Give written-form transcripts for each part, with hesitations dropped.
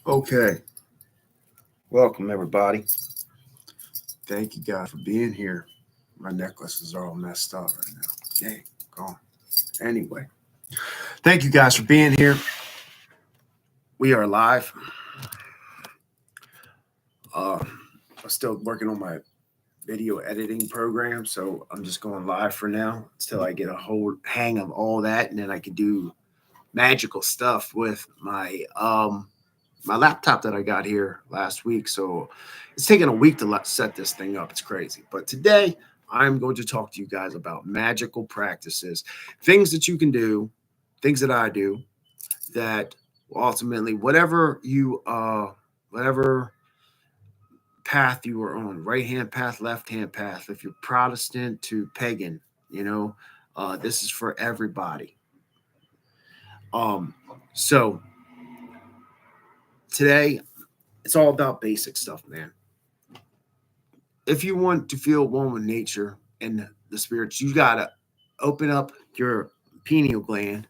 Okay, welcome everybody. Thank you guys for being here. My necklaces are all messed up right now. Dang, gone. Anyway, thank you guys for being here. We are live. I'm still working on my video editing program, so I'm just going live for now until I get a whole hang of all that, and then I can do magical stuff with my laptop that I got here last week. So it's taken a week to set this thing up. It's crazy. But today I'm going to talk to you guys about magical practices, things that you can do, things that I do that ultimately, whatever path you are on, right hand path, left hand path, if you're Protestant to pagan, you know, this is for everybody. Um, so today it's all about basic stuff, man. If you want to feel one with nature and the spirits, you gotta open up your pineal gland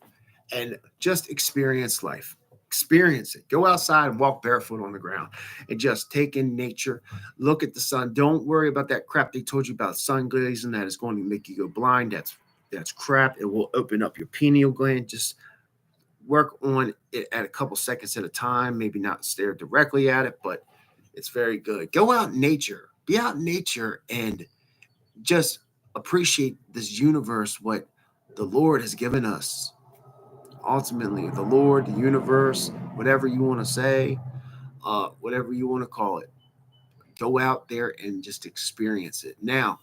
and just experience life. Experience it. Go outside and walk barefoot on the ground and just take in nature. Look at the sun. Don't worry about that crap they told you about sun glazing that is going to make you go blind. That's crap. It will open up your pineal gland. Just work on it at a couple seconds at a time. Maybe not stare directly at it, but it's very good. Go out in nature. Be out in nature and just appreciate this universe, what the Lord has given us. Ultimately, the Lord, the universe, whatever you want to say, whatever you want to call it, go out there and just experience it. Now,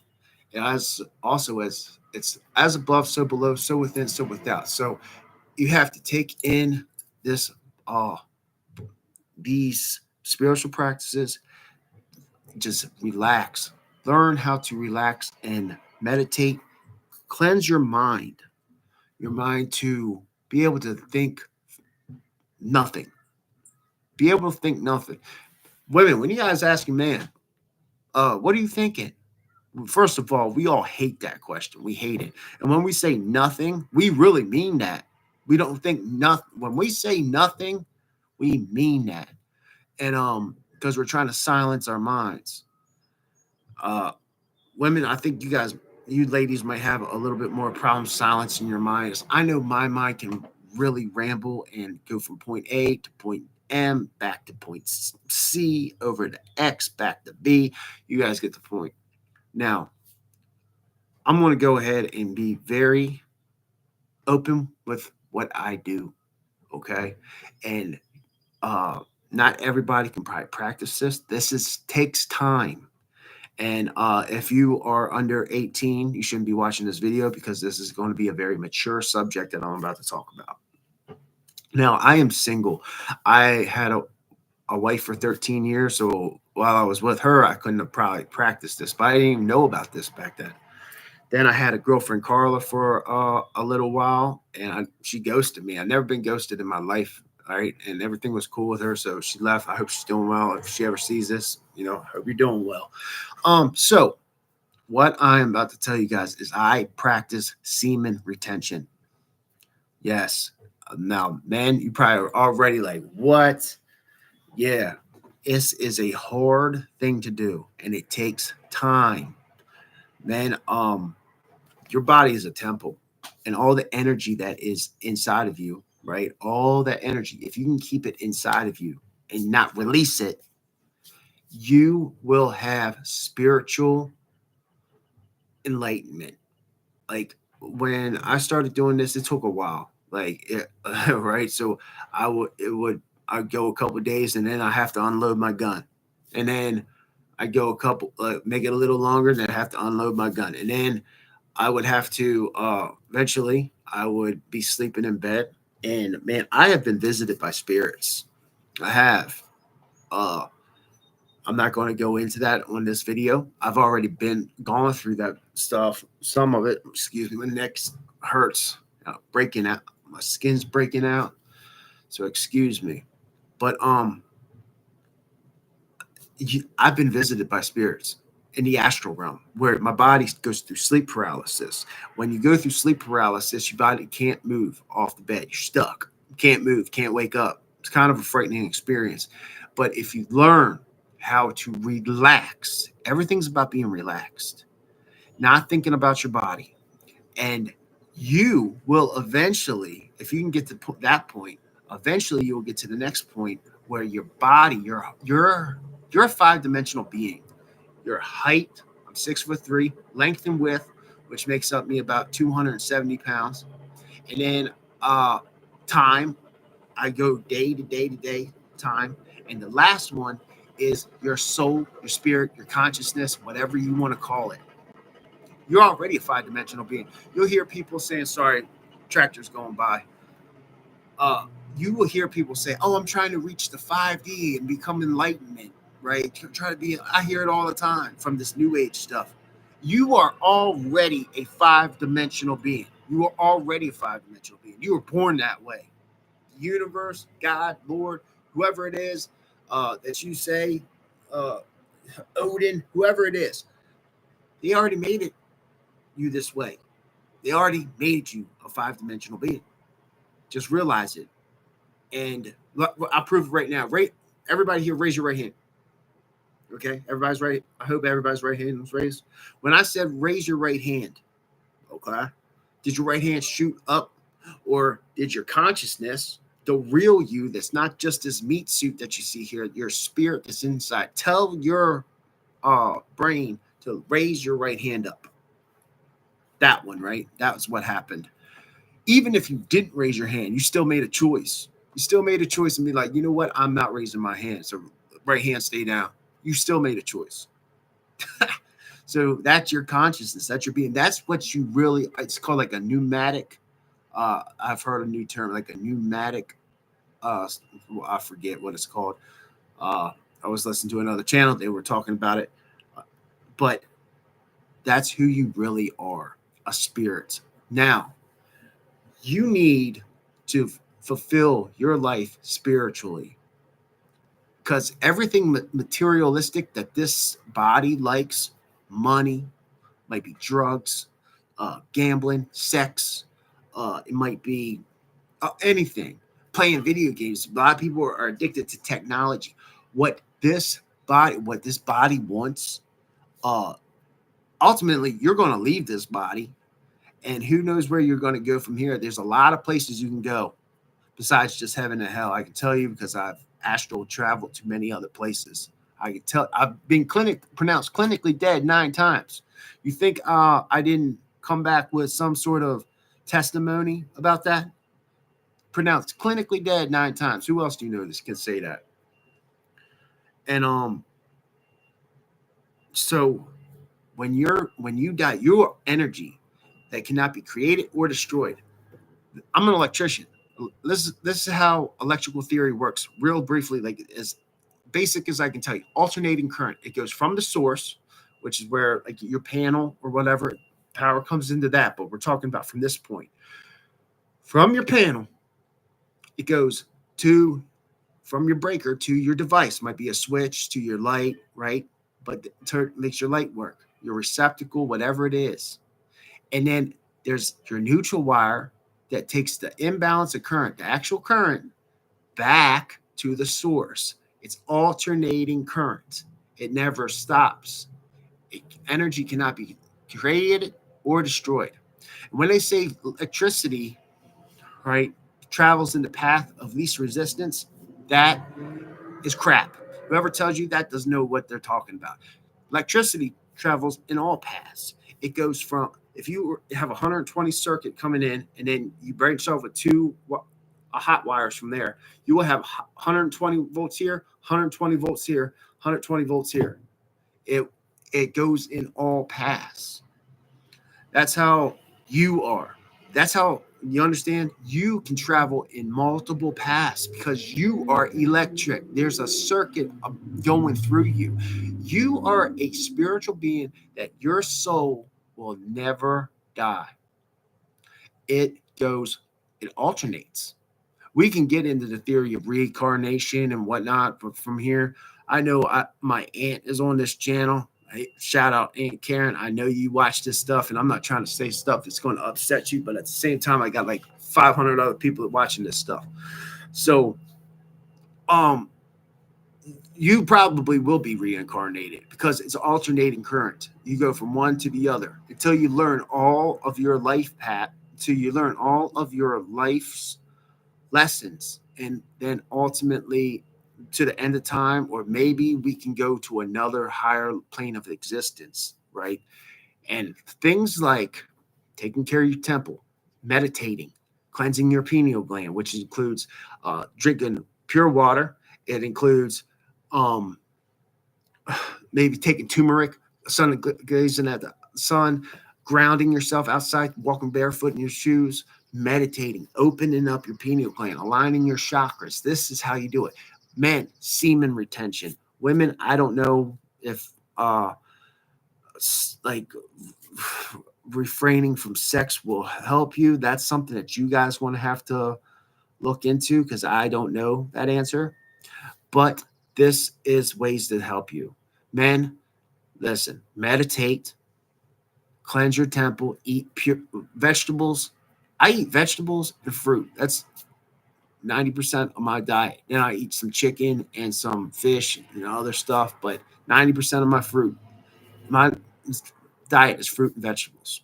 as also as it's as above, so below, so within, so without. So you have to take in this, uh, these spiritual practices. Just relax, learn how to relax and meditate, cleanse your mind to be able to think nothing, be able to think nothing. Women, when you guys ask a man, what are you thinking? First of all, we all hate that question. We hate it. And when we say nothing, we really mean that. We don't think nothing. When we say nothing, we mean that. And because we're trying to silence our minds. Uh, Women, I think you ladies might have a little bit more problem silencing your minds. I know my mind can really ramble and go from point A to point M, back to point C, over to X, back to B. You guys get the point. Now, I'm going to go ahead and be very open with what I do, okay? And uh, not everybody can probably practice this. This is takes time. And if you are under 18, you shouldn't be watching this video because this is going to be a very mature subject that I'm about to talk about. Now, I am single. I had a wife for 13 years. So while I was with her, I couldn't have probably practiced this, but I didn't even know about this back then. Then I had a girlfriend, Carla, for a little while, and she ghosted me. I've never been ghosted in my life, all right? And everything was cool with her. So she left. I hope she's doing well. If she ever sees this, hope you're doing well. So what I'm about to tell you guys is I practice semen retention. Yes. Now, man, you probably are already like, what? Yeah. This is a hard thing to do and it takes time. Man, your body is a temple and all the energy that is inside of you, right? All that energy, if you can keep it inside of you and not release it, you will have spiritual enlightenment. Like when I started doing this, it took a while. Right. So I'd go a couple of days and then I have to unload my gun. And then I go make it a little longer, then I have to unload my gun. And then I would have to, eventually I would be sleeping in bed. And man, I have been visited by spirits. I have. Uh, I'm not going to go into that on this video. I've already been gone through that stuff. Some of it, excuse me, my neck hurts, breaking out. My skin's breaking out. So excuse me. But I've been visited by spirits in the astral realm where my body goes through sleep paralysis. When you go through sleep paralysis, your body can't move off the bed. You're stuck. You can't move, can't wake up. It's kind of a frightening experience. But if you learn how to relax, everything's about being relaxed, not thinking about your body. And you will eventually, if you can get to that point, eventually you will get to the next point where your body, you're a five-dimensional being. Your height, I'm 6'3", length and width, which makes up me about 270 pounds. And then time, I go day to day to day time. And the last one is your soul, your spirit, your consciousness, whatever you want to call it. You're already a five-dimensional being. You'll hear people saying, sorry, tractors going by. You will hear people say, oh, I'm trying to reach the 5D and become enlightenment, right? Try to be, I hear it all the time from this new age stuff. You are already a five-dimensional being. You are already a five-dimensional being. You were born that way. The universe, God, Lord, whoever it is that you say, Odin, whoever it is, they already made it you this way. They already made you a five-dimensional being. Just realize it. And I'll prove it right now. Everybody here, raise your right hand. Okay, everybody's right. I hope everybody's right hand was raised. When I said raise your right hand, okay, did your right hand shoot up, or did your consciousness, the real you that's not just this meat suit that you see here, your spirit that's inside, tell your brain to raise your right hand up? That one, right? That's what happened. Even if you didn't raise your hand, you still made a choice. You still made a choice and be like, you know what? I'm not raising my hand. So right hand, stay down. You still made a choice. So that's your consciousness. That's your being. That's what you really, it's called like a pneumatic. I've heard a new term, like a pneumatic. I forget what it's called. I was listening to another channel. They were talking about it. But that's who you really are, a spirit. Now, you need to fulfill your life spiritually, because everything materialistic that this body likes, money, might be drugs, gambling, sex, it might be anything, playing video games. A lot of people are addicted to technology. What this body wants, ultimately, you're going to leave this body. And who knows where you're going to go from here. There's a lot of places you can go besides just heaven and hell. I can tell you, because I've astral traveled to many other places. I can tell I've been pronounced clinically dead 9 times. You think I didn't come back with some sort of testimony about that? Pronounced clinically dead 9 times. Who else do you know that can say that? And so when you die, your energy that cannot be created or destroyed. I'm an electrician. This is how electrical theory works, real briefly, like as basic as I can tell you. Alternating current. It goes from the source, which is where like your panel or whatever, power comes into that. But we're talking about from this point. From your panel, it goes from your breaker to your device. Might be a switch to your light, right? But makes your light work. Your receptacle, whatever it is. And then there's your neutral wire that takes the imbalance of current, the actual current, back to the source. It's alternating current. It never stops. Energy cannot be created or destroyed. And when they say electricity, right, travels in the path of least resistance, that is crap. Whoever tells you that doesn't know what they're talking about. Electricity travels in all paths. It goes from, if you have 120 circuit coming in and then you branch off with 2 hot wires from there, you will have 120 volts here, 120 volts here, 120 volts here. It goes in all paths. That's how you are. That's how, you understand? You can travel in multiple paths because you are electric. There's a circuit going through you. You are a spiritual being that your soul will never die. It alternates. We can get into the theory of reincarnation and whatnot, but from here, I know my aunt is on this channel. Shout out Aunt Karen. I know you watch this stuff, and I'm not trying to say stuff that's going to upset you, but at the same time, I got like 500 other people watching this stuff. So you probably will be reincarnated because it's alternating current. You go from one to the other until you learn all of your life path, until you learn all of your life's lessons, and then ultimately to the end of time, or maybe we can go to another higher plane of existence, right? And things like taking care of your temple, meditating, cleansing your pineal gland, which includes drinking pure water. It includes um, maybe taking turmeric, sun gazing at the sun, grounding yourself outside, walking barefoot in your shoes, meditating, opening up your pineal gland, aligning your chakras. This is how you do it. Men, semen retention. Women, I don't know if like refraining from sex will help you. That's something that you guys want to have to look into because I don't know that answer. But this is ways to help you. Men, listen, meditate, cleanse your temple, eat pure vegetables. I eat vegetables and fruit. That's 90% of my diet. Then I eat some chicken and some fish and other stuff, but 90% of my diet is fruit and vegetables.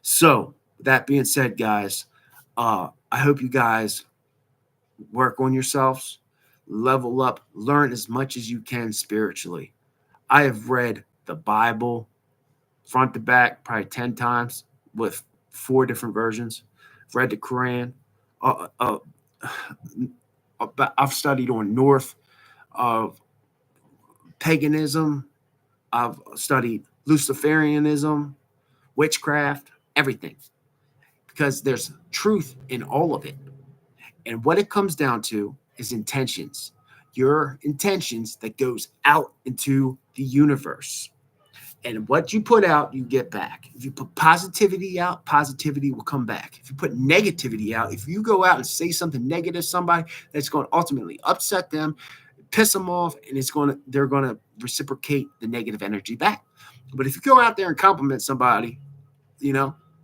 So, that being said, guys, I hope you guys work on yourselves, level up, learn as much as you can spiritually. I have read the Bible front to back probably 10 times with 4 different versions. I've read the Quran. Uh, uh, I've studied on north of paganism. I've studied Luciferianism, witchcraft, everything, because there's truth in all of it. And what it comes down to is intentions. Your intentions that goes out into the universe. And what you put out, you get back. If you put positivity out, positivity will come back. If you put negativity out, if you go out and say something negative to somebody, that's going to ultimately upset them, piss them off, and they're going to reciprocate the negative energy back. But if you go out there and compliment somebody,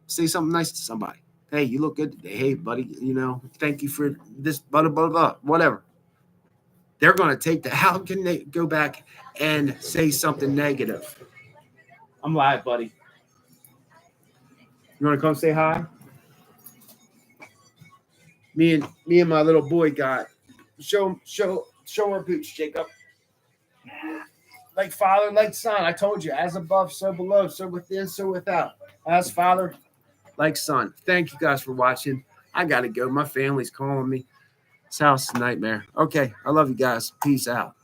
say something nice to somebody. Hey, you look good today. Hey, buddy, thank you for this, blah, blah, blah, blah, whatever. They're going to take that. How can they go back and say something negative? I'm live, buddy. You want to come say hi? Me and my little boy got show our boots, Jacob. Like father, like son. I told you, as above, so below, so within, so without. As father, like son. Thank you guys for watching. I gotta go. My family's calling me. This house is a nightmare. Okay, I love you guys. Peace out.